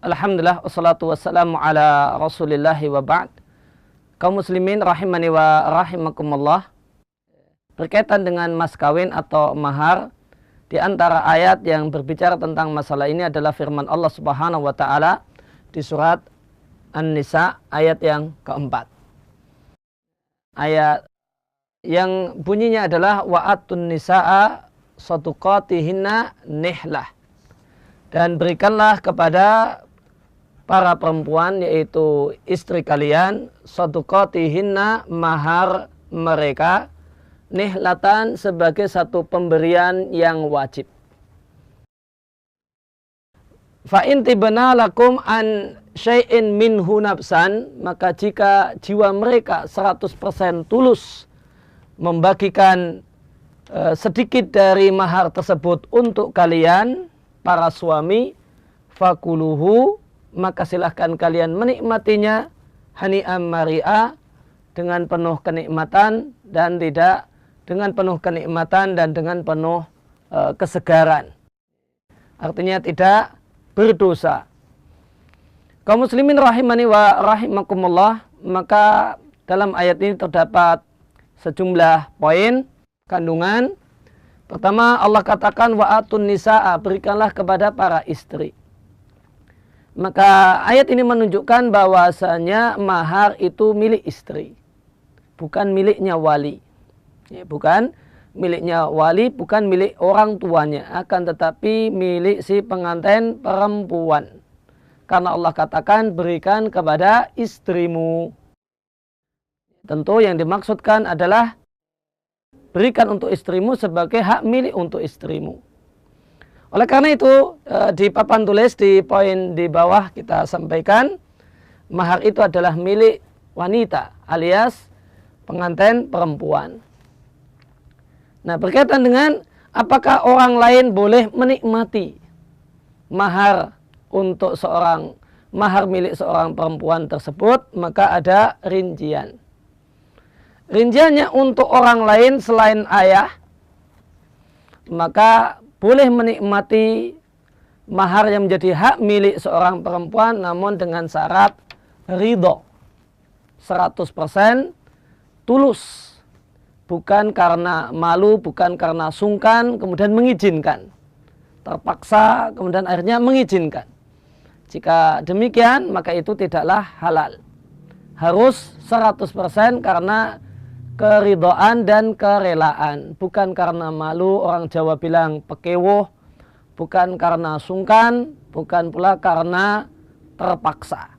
Alhamdulillah wassalatu wassalamu ala rasulillahi wa ba'd. Kaum muslimin rahimani wa rahimakumullah. Berkaitan dengan mas kawin atau mahar, di antara ayat yang berbicara tentang masalah ini adalah firman Allah Subhanahu wa taala di surat An-Nisa ayat yang keempat. Ayat yang bunyinya adalah wa'atun nisaa saduqatihinna nihlah. Dan berikanlah kepada para perempuan, yaitu istri kalian, saduqatihinna, mahar mereka, nihlatan, sebagai satu pemberian yang wajib. Fa in tibna lakum an syai'in minhu nafsan, maka jika jiwa mereka 100% tulus membagikan sedikit dari mahar tersebut untuk kalian para suami, fakuluhu, maka silahkan kalian menikmatinya hani'am mari'a, dengan penuh kenikmatan dan tidak dengan penuh kenikmatan dan dengan penuh kesegaran. Artinya tidak berdosa. Kaum muslimin rahimani wa rahimakumullah, maka dalam ayat ini terdapat sejumlah poin kandungan. Pertama, Allah katakan wa'atun nisaa, berikanlah kepada para istri. Maka ayat ini menunjukkan bahwasanya mahar itu milik istri, bukan miliknya wali. Ya, bukan miliknya wali, bukan milik orang tuanya, akan tetapi milik si pengantin perempuan. Karena Allah katakan berikan kepada istrimu. Tentu yang dimaksudkan adalah berikan untuk istrimu sebagai hak milik untuk istrimu. Oleh karena itu, di papan tulis di poin di bawah kita sampaikan, mahar itu adalah milik wanita alias pengantin perempuan. Nah, berkaitan dengan apakah orang lain boleh menikmati mahar untuk mahar milik seorang perempuan tersebut, maka ada rincian. Rinciannya untuk orang lain selain ayah, maka boleh menikmati mahar yang menjadi hak milik seorang perempuan, namun dengan syarat ridho 100% tulus, bukan karena malu, bukan karena sungkan kemudian mengizinkan, terpaksa kemudian akhirnya mengizinkan. Jika demikian, maka itu tidaklah halal. Harus 100% karena keridhaan dan kerelaan, bukan karena malu, orang Jawa bilang pekewoh, bukan karena sungkan, bukan pula karena terpaksa.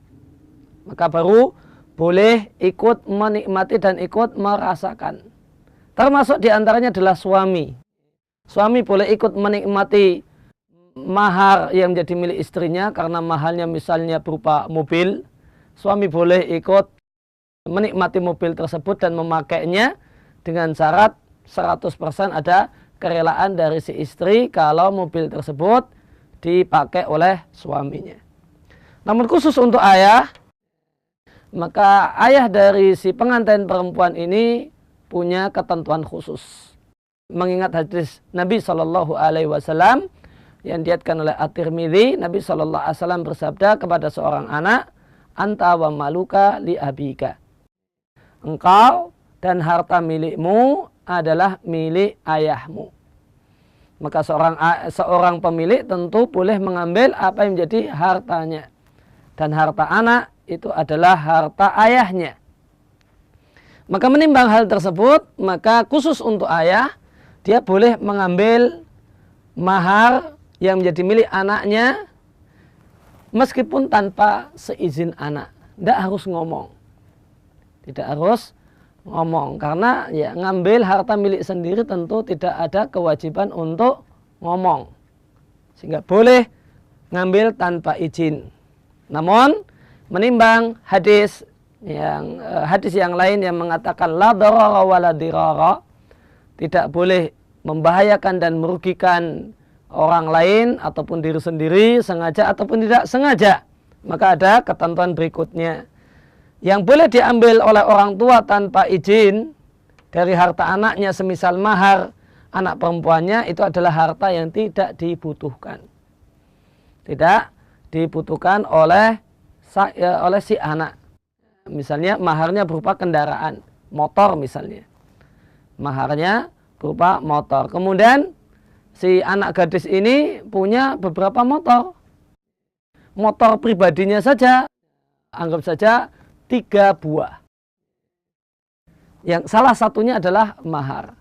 Maka baru boleh ikut menikmati dan ikut merasakan. Termasuk diantaranya adalah suami. Suami boleh ikut menikmati mahar yang menjadi milik istrinya, karena mahalnya misalnya berupa mobil. Suami boleh ikut menikmati mobil tersebut dan memakainya dengan syarat 100% ada kerelaan dari si istri kalau mobil tersebut dipakai oleh suaminya. Namun khusus untuk ayah, maka ayah dari si pengantin perempuan ini punya ketentuan khusus. Mengingat hadis Nabi SAW yang diatkan oleh At-Tirmidzi, Nabi SAW bersabda kepada seorang anak, anta wa maluka li abika. Engkau dan harta milikmu adalah milik ayahmu. Maka seorang pemilik tentu boleh mengambil apa yang menjadi hartanya. Dan harta anak itu adalah harta ayahnya. Maka menimbang hal tersebut, maka khusus untuk ayah, dia boleh mengambil mahar yang menjadi milik anaknya meskipun tanpa seizin anak. Tidak harus ngomong. Tidak harus ngomong, karena ya ngambil harta milik sendiri tentu tidak ada kewajiban untuk ngomong, sehingga boleh ngambil tanpa izin. Namun menimbang hadis yang lain yang mengatakan la darara wa la dirara, tidak boleh membahayakan dan merugikan orang lain ataupun diri sendiri sengaja ataupun tidak sengaja, maka ada ketentuan berikutnya. Yang boleh diambil oleh orang tua tanpa izin dari harta anaknya, semisal mahar anak perempuannya, itu adalah harta yang tidak dibutuhkan. Tidak dibutuhkan oleh si anak. Misalnya maharnya berupa kendaraan, motor misalnya. Maharnya berupa motor. Kemudian si anak gadis ini punya beberapa motor. Motor pribadinya saja, anggap saja 3 buah. Yang salah satunya adalah mahar.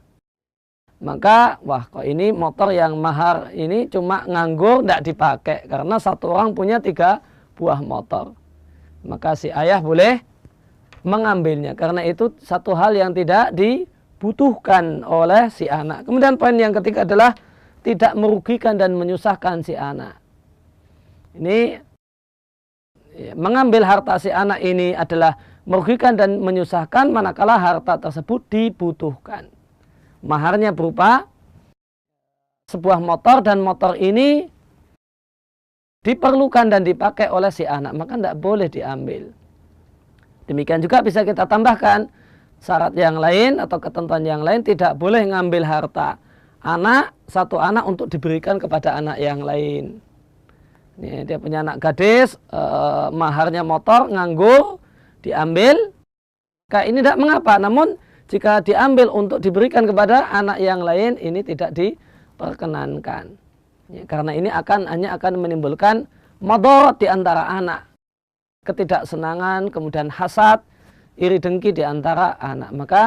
Maka, wah kok ini motor yang mahar ini cuma nganggur, tidak dipakai. Karena satu orang punya 3 buah motor. Maka si ayah boleh mengambilnya. Karena itu satu hal yang tidak dibutuhkan oleh si anak. Kemudian poin yang ketiga adalah tidak merugikan dan menyusahkan si anak. Ini mengambil harta si anak ini adalah merugikan dan menyusahkan manakala harta tersebut dibutuhkan. Maharnya berupa sebuah motor dan motor ini diperlukan dan dipakai oleh si anak, maka tidak boleh diambil. Demikian juga bisa kita tambahkan syarat yang lain atau ketentuan yang lain, tidak boleh ngambil harta satu anak untuk diberikan kepada anak yang lain. Ini dia punya anak gadis, maharnya motor, nganggur, diambil. Ini tidak mengapa, namun jika diambil untuk diberikan kepada anak yang lain, ini tidak diperkenankan. Karena ini hanya akan menimbulkan madarat di antara anak. Ketidaksenangan, kemudian hasad, iri dengki di antara anak. Maka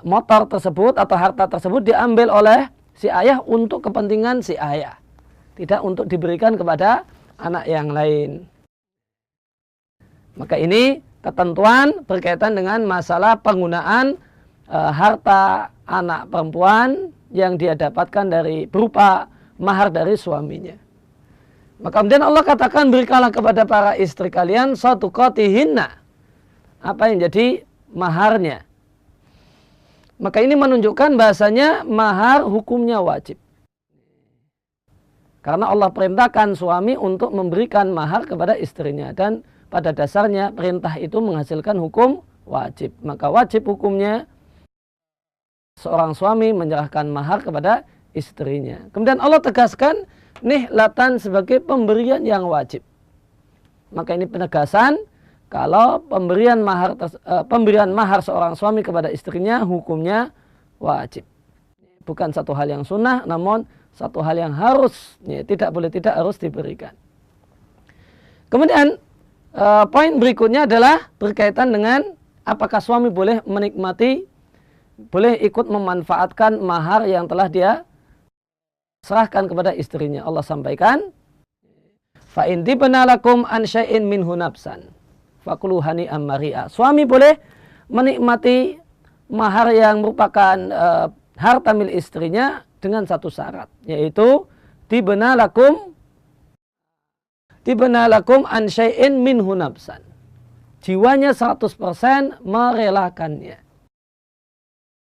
motor tersebut atau harta tersebut diambil oleh si ayah untuk kepentingan si ayah. Tidak untuk diberikan kepada anak yang lain. Maka ini ketentuan berkaitan dengan masalah penggunaan harta anak perempuan yang dia dapatkan berupa mahar dari suaminya. Maka kemudian Allah katakan, berikanlah kepada para istri kalian shadaqatihinna, apa yang jadi maharnya. Maka ini menunjukkan bahasanya mahar hukumnya wajib. Karena Allah perintahkan suami untuk memberikan mahar kepada istrinya. Dan pada dasarnya perintah itu menghasilkan hukum wajib. Maka wajib hukumnya seorang suami menyerahkan mahar kepada istrinya. Kemudian Allah tegaskan nihlatan sebagai pemberian yang wajib. Maka ini penegasan kalau pemberian mahar seorang suami kepada istrinya hukumnya wajib. Bukan satu hal yang sunnah, namun satu hal yang harus, tidak harus diberikan. Kemudian poin berikutnya adalah berkaitan dengan apakah suami boleh ikut memanfaatkan mahar yang telah dia serahkan kepada istrinya. Allah sampaikan, fa in tibna lakum an syai'in minhu nafsan fakulu hani'am mari'a. Suami boleh menikmati mahar yang merupakan harta milik istrinya dengan satu syarat, yaitu tibna lakum an syai'in minhu nafsan. Jiwanya 100% merelakannya.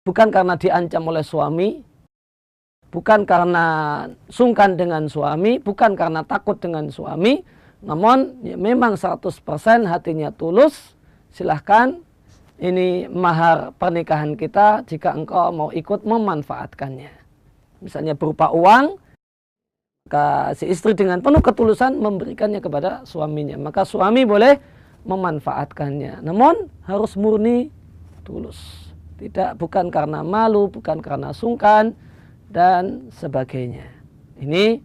Bukan karena diancam oleh suami, bukan karena sungkan dengan suami, bukan karena takut dengan suami, namun memang 100% hatinya tulus. Silahkan, ini mahar pernikahan kita jika engkau mau ikut memanfaatkannya. Misalnya berupa uang, maka si istri dengan penuh ketulusan memberikannya kepada suaminya. Maka suami boleh memanfaatkannya, namun harus murni tulus. Bukan karena malu, bukan karena sungkan, dan sebagainya. Ini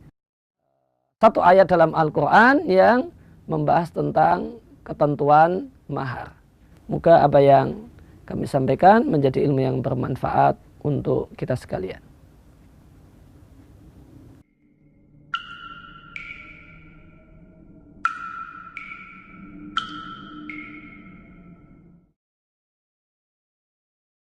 satu ayat dalam Al-Quran yang membahas tentang ketentuan mahar. Moga apa yang kami sampaikan menjadi ilmu yang bermanfaat untuk kita sekalian.